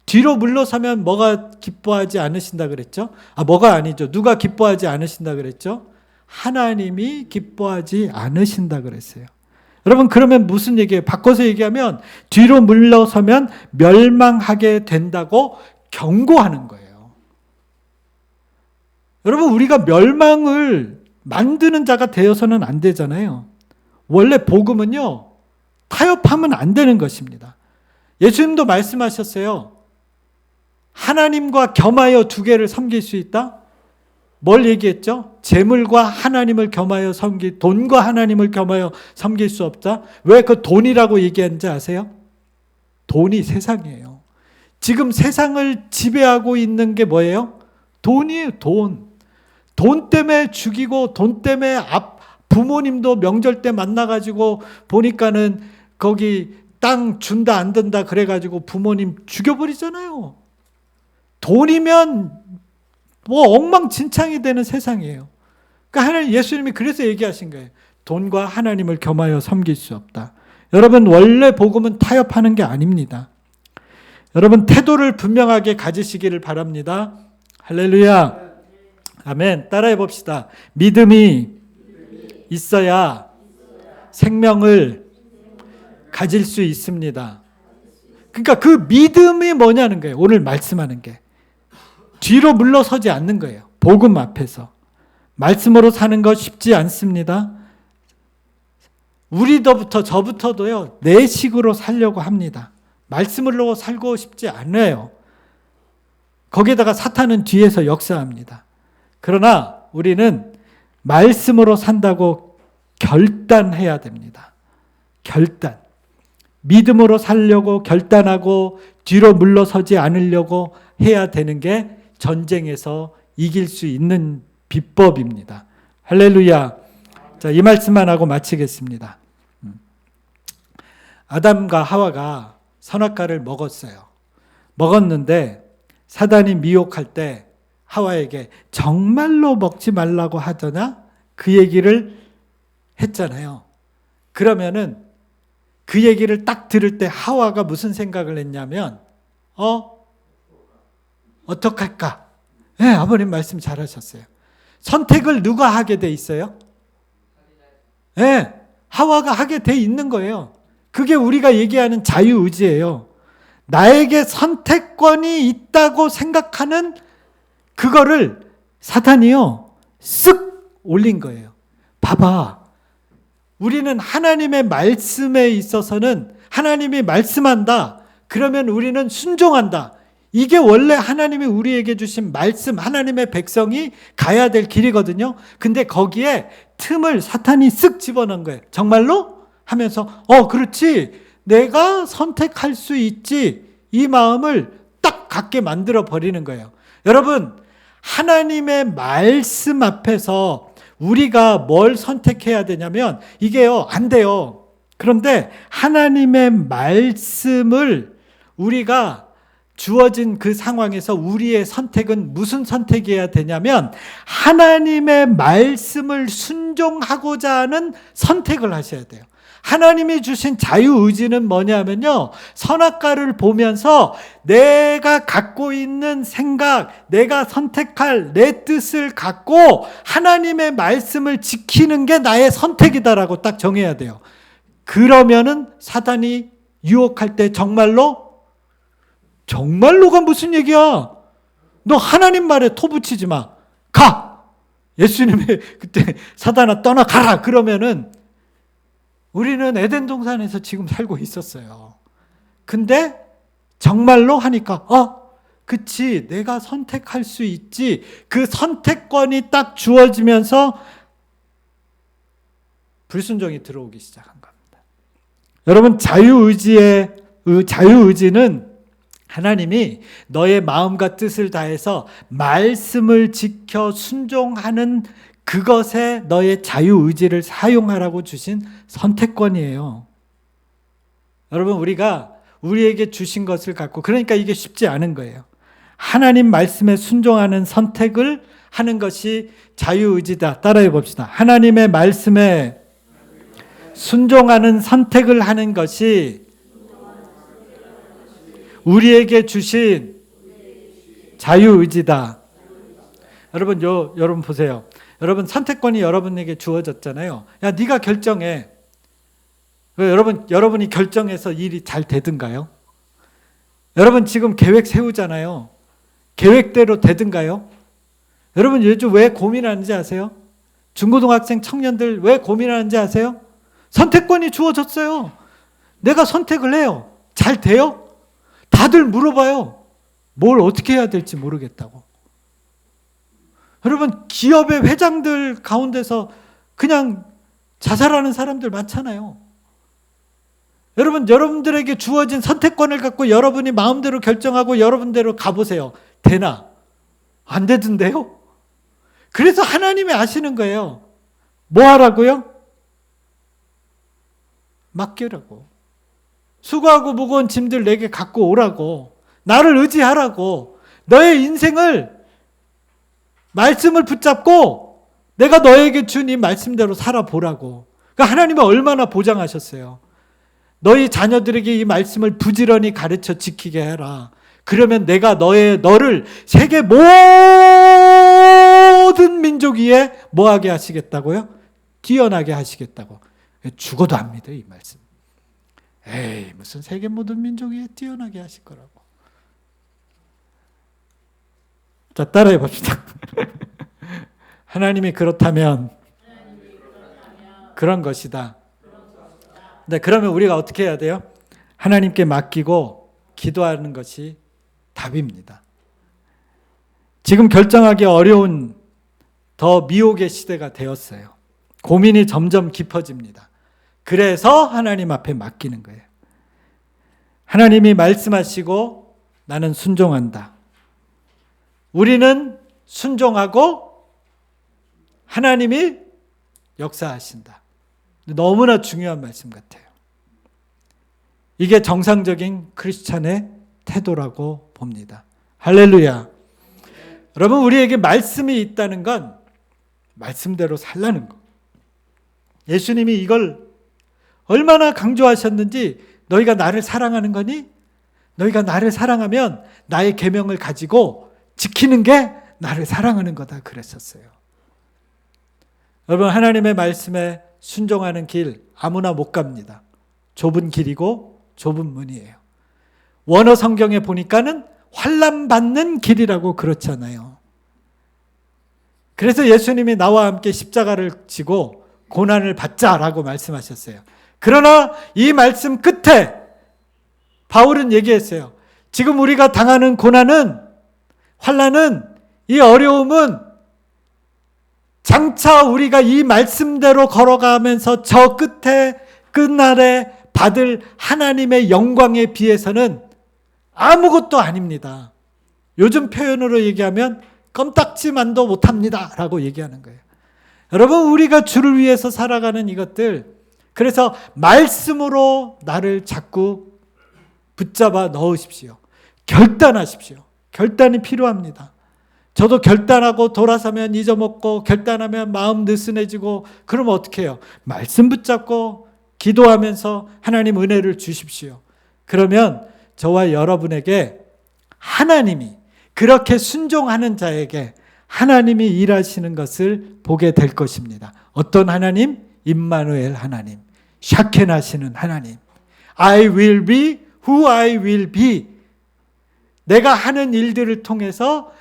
뒤로 물러서면 뭐가 기뻐하지 않으신다 그랬죠? 뭐가 아니죠. 누가 기뻐하지 않으신다 그랬죠? 하나님이 기뻐하지 않으신다 그랬어요. 여러분, 그러면 무슨 얘기예요? 바꿔서 얘기하면 뒤로 물러서면 멸망하게 된다고 경고하는 거예요. 여러분, 우리가 멸망을 만드는 자가 되어서는 안 되잖아요. 원래 복음은요, 타협하면 안 되는 것입니다. 예수님도 말씀하셨어요. 하나님과 겸하여 두 개를 섬길 수 있다? 뭘 얘기했죠? 재물과 하나님을 겸하여 돈과 하나님을 겸하여 섬길 수 없다? 왜 그 돈이라고 얘기하는지 아세요? 돈이 세상이에요. 지금 세상을 지배하고 있는 게 뭐예요? 돈이에요, 돈. 돈 때문에 죽이고, 돈 때문에 부모님도 명절 때 만나가지고 보니까는 거기 땅 준다 안 된다 그래가지고 부모님 죽여버리잖아요. 돈이면 뭐 엉망진창이 되는 세상이에요. 그러니까 하나님, 예수님이 그래서 얘기하신 거예요. 돈과 하나님을 겸하여 섬길 수 없다. 여러분, 원래 복음은 타협하는 게 아닙니다. 여러분, 태도를 분명하게 가지시기를 바랍니다. 할렐루야. 아멘. 따라해 봅시다. 믿음이 있어야 생명을 가질 수 있습니다. 그러니까 그 믿음이 뭐냐는 거예요. 오늘 말씀하는 게. 뒤로 물러서지 않는 거예요. 복음 앞에서. 말씀으로 사는 거 쉽지 않습니다. 우리도부터 저부터도요, 내 식으로 살려고 합니다. 말씀으로 살고 싶지 않아요. 거기에다가 사탄은 뒤에서 역사합니다. 그러나 우리는 말씀으로 산다고 결단해야 됩니다. 결단. 믿음으로 살려고 결단하고 뒤로 물러서지 않으려고 해야 되는 게 전쟁에서 이길 수 있는 비법입니다. 할렐루야. 자, 이 말씀만 하고 마치겠습니다. 아담과 하와가 선악과를 먹었어요. 먹었는데 사단이 미혹할 때 하와에게 정말로 먹지 말라고 하더냐? 그 얘기를 했잖아요. 그러면은 그 얘기를 딱 들을 때 하와가 무슨 생각을 했냐면 어떡할까? 네, 아버님 말씀 잘하셨어요. 선택을 누가 하게 돼 있어요? 네, 하와가 하게 돼 있는 거예요. 그게 우리가 얘기하는 자유의지예요. 나에게 선택권이 있다고 생각하는 그거를 사탄이요 쓱 올린 거예요. 봐봐, 우리는 하나님의 말씀에 있어서는 하나님이 말씀한다 그러면 우리는 순종한다. 이게 원래 하나님이 우리에게 주신 말씀, 하나님의 백성이 가야 될 길이거든요. 근데 거기에 틈을 사탄이 쓱 집어넣은 거예요. 정말로? 하면서 그렇지, 내가 선택할 수 있지, 이 마음을 딱 갖게 만들어 버리는 거예요. 여러분, 하나님의 말씀 앞에서 우리가 뭘 선택해야 되냐면 이게요 안 돼요. 그런데 하나님의 말씀을 우리가 주어진 그 상황에서 우리의 선택은 무슨 선택이어야 되냐면 하나님의 말씀을 순종하고자 하는 선택을 하셔야 돼요. 하나님이 주신 자유의지는 뭐냐면요, 선악과를 보면서 내가 갖고 있는 생각, 내가 선택할 내 뜻을 갖고 하나님의 말씀을 지키는 게 나의 선택이다라고 딱 정해야 돼요. 그러면은 사단이 유혹할 때 정말로가 무슨 얘기야? 너 하나님 말에 토 붙이지 마. 가! 예수님이 그때 사단아 떠나가라 그러면은 우리는 에덴 동산에서 지금 살고 있었어요. 근데 정말로 하니까 그치, 내가 선택할 수 있지. 그 선택권이 딱 주어지면서 불순종이 들어오기 시작한 겁니다. 여러분, 자유의지는 하나님이 너의 마음과 뜻을 다해서 말씀을 지켜 순종하는 그것에 너의 자유의지를 사용하라고 주신 선택권이에요. 여러분, 우리가 우리에게 주신 것을 갖고, 그러니까 이게 쉽지 않은 거예요. 하나님 말씀에 순종하는 선택을 하는 것이 자유의지다. 따라해 봅시다. 하나님의 말씀에 순종하는 선택을 하는 것이 우리에게 주신 자유의지다. 여러분 보세요. 여러분, 선택권이 여러분에게 주어졌잖아요. 야, 네가 결정해. 왜 여러분이 결정해서 일이 잘 되든가요? 여러분 지금 계획 세우잖아요. 계획대로 되든가요? 여러분 요즘 왜 고민하는지 아세요? 중고등학생 청년들 왜 고민하는지 아세요? 선택권이 주어졌어요. 내가 선택을 해요. 잘 돼요? 다들 물어봐요. 뭘 어떻게 해야 될지 모르겠다고. 여러분, 기업의 회장들 가운데서 그냥 자살하는 사람들 많잖아요. 여러분들에게 주어진 선택권을 갖고 여러분이 마음대로 결정하고 여러분대로 가보세요. 되나? 안 되던데요? 그래서 하나님이 아시는 거예요. 뭐 하라고요? 맡기라고. 수고하고 무거운 짐들 내게 갖고 오라고. 나를 의지하라고. 너의 인생을 말씀을 붙잡고 내가 너에게 준 이 말씀대로 살아보라고. 그러니까 하나님은 얼마나 보장하셨어요. 너희 자녀들에게 이 말씀을 부지런히 가르쳐 지키게 해라. 그러면 내가 너를 세계 모든 민족 위에 뭐하게 하시겠다고요? 뛰어나게 하시겠다고. 죽어도 안 믿어요, 이 말씀. 에이, 무슨 세계 모든 민족 위에 뛰어나게 하실 거라고. 자, 따라해 봅시다. 하나님이 그렇다면 그런 것이다. 네, 그러면 우리가 어떻게 해야 돼요? 하나님께 맡기고 기도하는 것이 답입니다. 지금 결정하기 어려운 더 미혹의 시대가 되었어요. 고민이 점점 깊어집니다. 그래서 하나님 앞에 맡기는 거예요. 하나님이 말씀하시고 나는 순종한다. 우리는 순종하고 하나님이 역사하신다. 너무나 중요한 말씀 같아요. 이게 정상적인 크리스찬의 태도라고 봅니다. 할렐루야. 여러분, 우리에게 말씀이 있다는 건 말씀대로 살라는 거. 예수님이 이걸 얼마나 강조하셨는지, 너희가 나를 사랑하는 거니? 너희가 나를 사랑하면 나의 계명을 가지고 지키는 게 나를 사랑하는 거다 그랬었어요. 여러분, 하나님의 말씀에 순종하는 길 아무나 못 갑니다. 좁은 길이고 좁은 문이에요. 원어 성경에 보니까는 환난 받는 길이라고 그렇잖아요. 그래서 예수님이 나와 함께 십자가를 지고 고난을 받자라고 말씀하셨어요. 그러나 이 말씀 끝에 바울은 얘기했어요. 지금 우리가 당하는 고난은, 환난은, 이 어려움은 장차 우리가 이 말씀대로 걸어가면서 저 끝에 끝날에 받을 하나님의 영광에 비해서는 아무것도 아닙니다. 요즘 표현으로 얘기하면 껌딱지만도 못합니다 라고 얘기하는 거예요. 여러분, 우리가 주를 위해서 살아가는 이것들, 그래서 말씀으로 나를 자꾸 붙잡아 넣으십시오. 결단하십시오. 결단이 필요합니다. 저도 결단하고 돌아서면 잊어먹고, 결단하면 마음 느슨해지고, 그러면 어떻게 해요? 말씀 붙잡고 기도하면서 하나님 은혜를 주십시오. 그러면 저와 여러분에게 하나님이, 그렇게 순종하는 자에게 하나님이 일하시는 것을 보게 될 것입니다. 어떤 하나님? 임마누엘 하나님, 샤케나시는 하나님. I will be who I will be. 내가 하는 일들을 통해서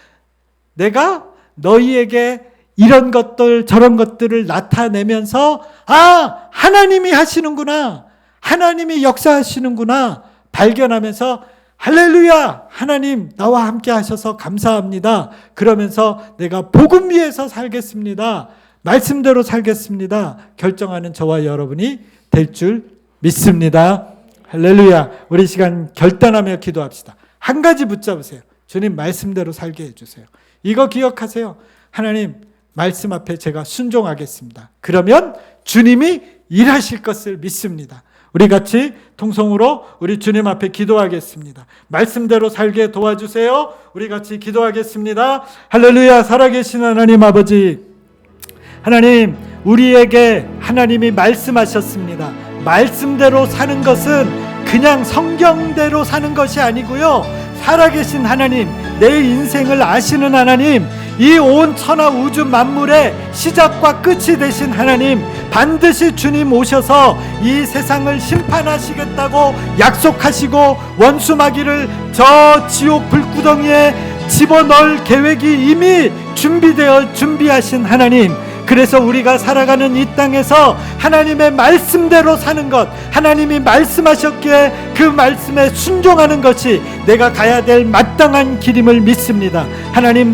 내가 너희에게 이런 것들 저런 것들을 나타내면서, 아, 하나님이 하시는구나, 하나님이 역사하시는구나 발견하면서, 할렐루야, 하나님 나와 함께 하셔서 감사합니다. 그러면서 내가 복음 위에서 살겠습니다, 말씀대로 살겠습니다 결정하는 저와 여러분이 될 줄 믿습니다. 할렐루야. 우리 시간 결단하며 기도합시다. 한 가지 붙잡으세요. 주님 말씀대로 살게 해주세요. 이거 기억하세요. 하나님 말씀 앞에 제가 순종하겠습니다. 그러면 주님이 일하실 것을 믿습니다. 우리 같이 통성으로 우리 주님 앞에 기도하겠습니다. 말씀대로 살게 도와주세요. 우리 같이 기도하겠습니다. 할렐루야. 살아계신 하나님 아버지, 하나님, 우리에게 하나님이 말씀하셨습니다. 말씀대로 사는 것은 그냥 성경대로 사는 것이 아니고요, 살아계신 하나님, 내 인생을 아시는 하나님, 이 온 천하 우주 만물의 시작과 끝이 되신 하나님, 반드시 주님 오셔서 이 세상을 심판하시겠다고 약속하시고 원수 마귀를 저 지옥 불구덩이에 집어넣을 계획이 이미 준비하신 하나님, 그래서 우리가 살아가는 이 땅에서 하나님의 말씀대로 사는 것, 하나님이 말씀하셨기에 그 말씀에 순종하는 것이 내가 가야 될 마땅한 길임을 믿습니다. 하나님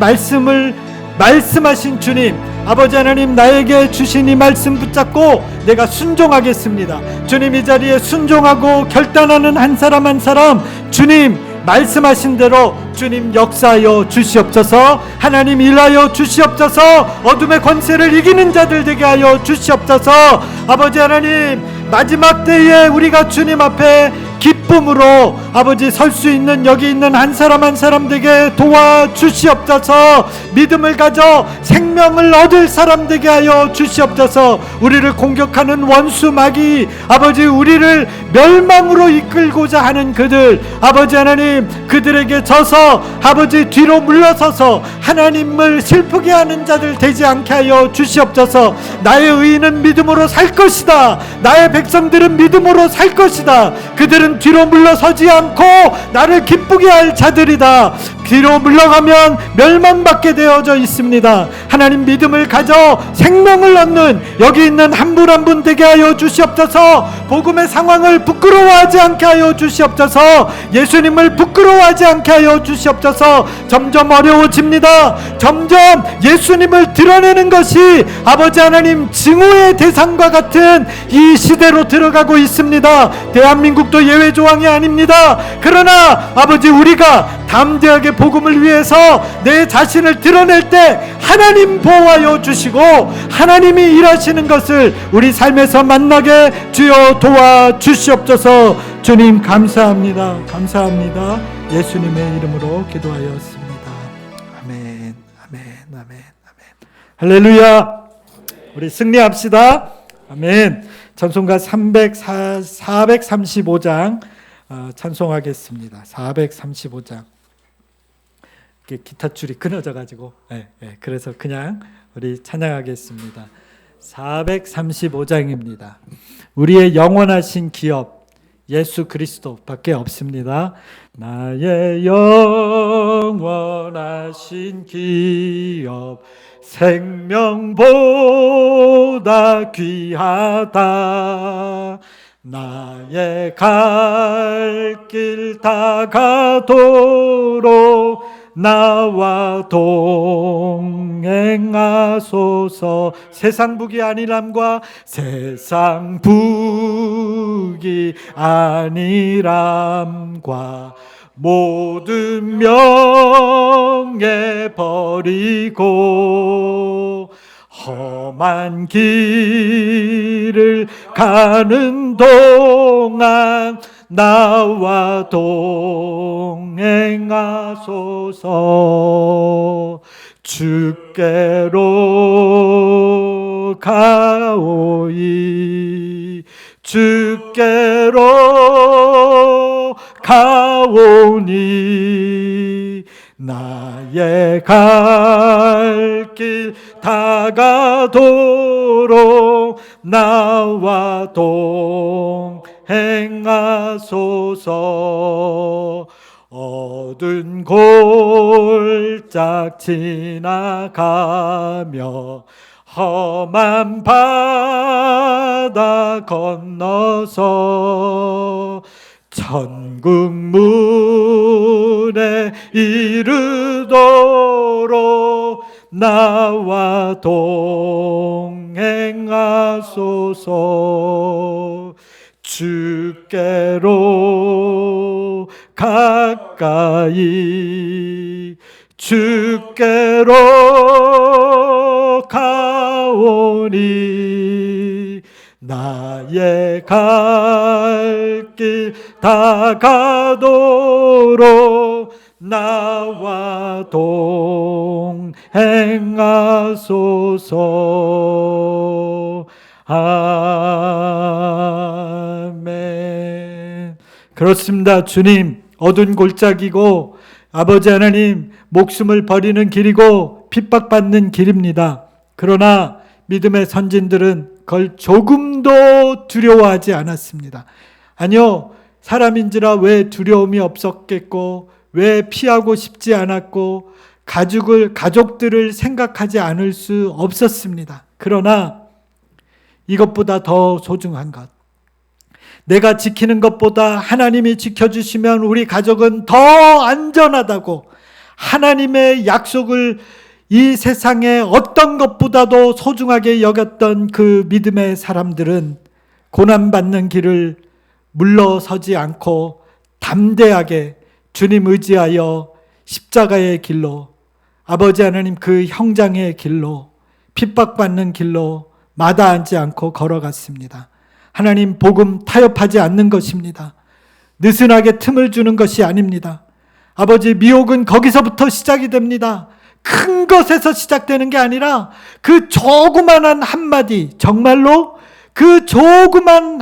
말씀하신 주님, 아버지 하나님, 나에게 주신 이 말씀 붙잡고 내가 순종하겠습니다. 주님, 이 자리에 순종하고 결단하는 한 사람 한 사람, 주님 말씀하신 대로 주님 역사하여 주시옵소서. 하나님 일하여 주시옵소서. 어둠의 권세를 이기는 자들 되게 하여 주시옵소서. 아버지 하나님, 마지막 때에 우리가 주님 앞에 기쁨으로 아버지 설 수 있는 여기 있는 한 사람 한 사람 되게 도와주시옵소서. 믿음을 가져 생명을 얻을 사람 되게 하여 주시옵소서. 우리를 공격하는 원수 마귀, 아버지 우리를 멸망으로 이끌고자 하는 그들, 아버지 하나님, 그들에게 져서 아버지 뒤로 물러서서 하나님을 슬프게 하는 자들 되지 않게 하여 주시옵소서. 나의 의인은 믿음으로 살 것이다. 나의 백성들은 믿음으로 살 것이다. 그들은 뒤로 물러서지 않고 나를 기쁘게 할 자들이다. 뒤로 물러가면 멸망받게 되어져 있습니다. 하나님, 믿음을 가져 생명을 얻는 여기 있는 한 분 한 분 되게 하여 주시옵소서. 복음의 상황을 부끄러워하지 않게 하여 주시옵소서. 예수님을 부끄러워하지 않게 하여 주시옵소서. 점점 어려워집니다. 점점 예수님을 드러내는 것이 아버지 하나님 증오의 대상과 같은 이 시대로 들어가고 있습니다. 대한민국도 예외 조항이 아닙니다. 그러나 아버지, 우리가 담대하게 복음을 위해서 내 자신을 드러낼 때 하나님 보호하여 주시고 하나님이 일하시는 것을 우리 삶에서 만나게 주여 도와주시옵소서. 주님 감사합니다. 감사합니다. 예수님의 이름으로 기도하였습니다. 아멘, 아멘, 아멘, 아멘. 할렐루야. 우리 승리합시다. 아멘. 찬송가 435장 찬송하겠습니다. 435장. 기타 줄이 끊어져가지고, 그래서 그냥 우리 찬양하겠습니다. 435장입니다. 우리의 영원하신 기업 예수 그리스도밖에 없습니다. 나의 영원하신 기업 생명보다 귀하다. 나의 갈 길 다가도록 나와 동행하소서. 세상 북이 아니람과 세상 북이 아니람과 모든 명예 버리고 험한 길을 가는 동안 나와 동행하소서. 주께로 가오이 주께로 가오니 나의 갈 길 다가도록 나와 동행하소서. 어두운 골짝 지나가며 험한 바다 건너서 천국 문에 이르도록 나와 동행하소서. 주께로 가까이 주께로 가오니 나의 갈 길 다가도록 나와 동행하소서. 아멘. 그렇습니다. 주님, 어두운 골짜기고 아버지 하나님, 목숨을 버리는 길이고 핍박받는 길입니다. 그러나 믿음의 선진들은 그걸 조금도 두려워하지 않았습니다. 아니요, 사람인지라 왜 두려움이 없었겠고, 왜 피하고 싶지 않았고, 가족들을 생각하지 않을 수 없었습니다. 그러나 이것보다 더 소중한 것, 내가 지키는 것보다 하나님이 지켜주시면 우리 가족은 더 안전하다고, 하나님의 약속을 이 세상의 어떤 것보다도 소중하게 여겼던 그 믿음의 사람들은 고난받는 길을 물러서지 않고 담대하게 주님 의지하여 십자가의 길로, 아버지 하나님 그 형장의 길로, 핍박받는 길로 마다하지 않고 걸어갔습니다. 하나님 복음 타협하지 않는 것입니다. 느슨하게 틈을 주는 것이 아닙니다. 아버지, 미혹은 거기서부터 시작이 됩니다. 큰 것에서 시작되는 게 아니라 그 조그만한 한마디, 정말로 그 조그만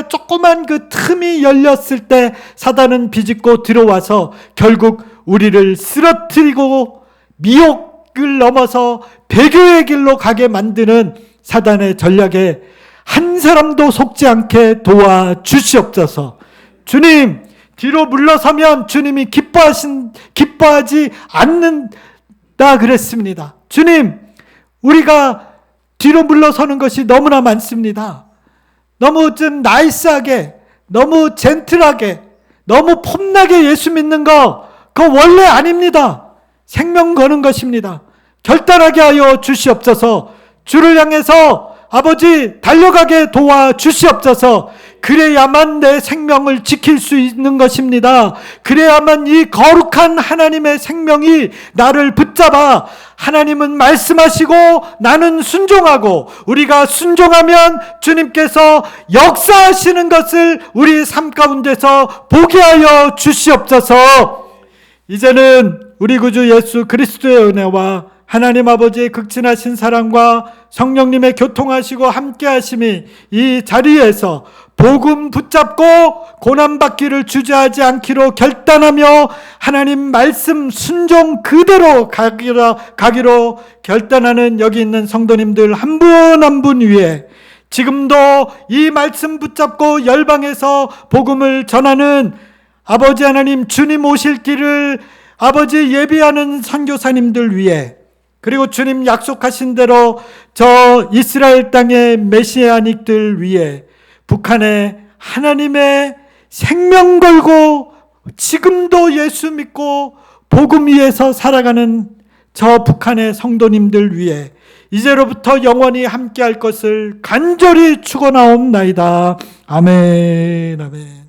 조그만 그 틈이 열렸을 때 사단은 비집고 들어와서 결국 우리를 쓰러뜨리고 미혹을 넘어서 배교의 길로 가게 만드는 사단의 전략에 한 사람도 속지 않게 도와주시옵소서. 주님, 뒤로 물러서면 주님이 기뻐하지 않는다 그랬습니다. 주님, 우리가 뒤로 물러서는 것이 너무나 많습니다. 너무 좀 나이스하게, 너무 젠틀하게, 너무 폼나게 예수 믿는 거, 그거 원래 아닙니다. 생명 거는 것입니다. 결단하게 하여 주시옵소서. 주를 향해서 아버지 달려가게 도와주시옵소서. 그래야만 내 생명을 지킬 수 있는 것입니다. 그래야만 이 거룩한 하나님의 생명이 나를 붙잡아 하나님은 말씀하시고 나는 순종하고 우리가 순종하면 주님께서 역사하시는 것을 우리 삶 가운데서 보게 하여 주시옵소서. 이제는 우리 구주 예수 그리스도의 은혜와 하나님 아버지의 극진하신 사랑과 성령님의 교통하시고 함께하심이 이 자리에서 복음 붙잡고 고난받기를 주저하지 않기로 결단하며 하나님 말씀 순종 그대로 가기로 결단하는 여기 있는 성도님들 한 분 한 분 위에 지금도 이 말씀 붙잡고 열방에서 복음을 전하는 아버지 하나님 주님 오실 길을 아버지 예비하는 선교사님들 위에 그리고 주님 약속하신 대로 저 이스라엘 땅의 메시아닉들 위에 북한에 하나님의 생명 걸고 지금도 예수 믿고 복음 위에서 살아가는 저 북한의 성도님들 위해 이제로부터 영원히 함께할 것을 간절히 축원하옵나이다. 아멘. 아멘.